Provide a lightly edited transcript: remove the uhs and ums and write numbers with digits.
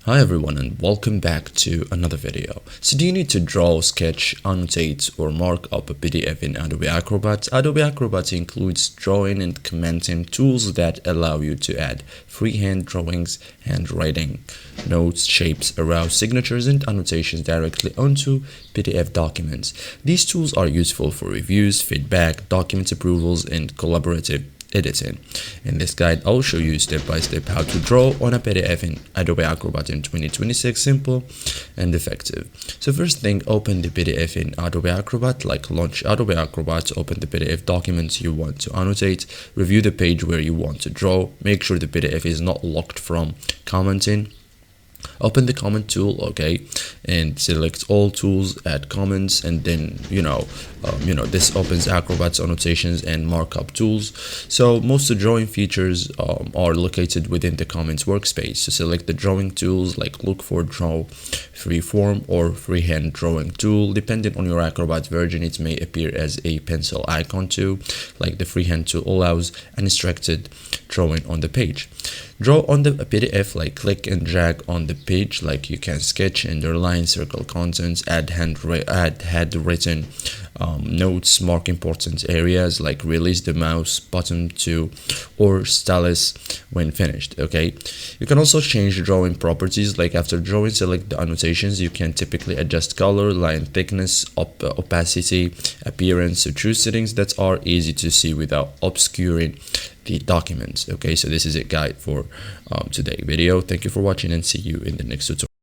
Hi everyone and welcome back to another video. So do you need to draw, sketch, annotate or mark up a PDF in Adobe Acrobat? Adobe Acrobat includes drawing and commenting tools that allow you to add freehand drawings, handwriting, notes, shapes, arrows, signatures and annotations directly onto PDF documents. These tools are useful for reviews, feedback, document approvals and collaborative editing. In this guide, I'll show you step by step how to draw on a PDF in Adobe Acrobat in 2026, simple and effective. So first thing, open the PDF in Adobe Acrobat, like launch Adobe Acrobat, open the PDF documents you want to annotate, review the page where you want to draw, make sure the PDF is not locked from commenting. Open the comment tool, okay, and select all tools, add comments, and then this opens Acrobat's annotations and markup tools. So most of the drawing features are located within the comments workspace. So select the drawing tools, like look for draw freeform or freehand drawing tool. Depending on your Acrobat version, it may appear as a pencil icon too. Like the freehand tool allows unrestricted drawing on the page. Draw on the PDF, like click and drag on the page, like you can sketch, underline, circle contents, add handwritten notes, mark important areas, like release the mouse button to or stylus when finished. Okay, you can also change drawing properties, like after drawing, select the annotations. You can typically adjust color, line thickness, opacity, appearance. So choose settings that are easy to see without obscuring the documents. Okay, so this is a guide for today's video. Thank you for watching and see you in the next tutorial.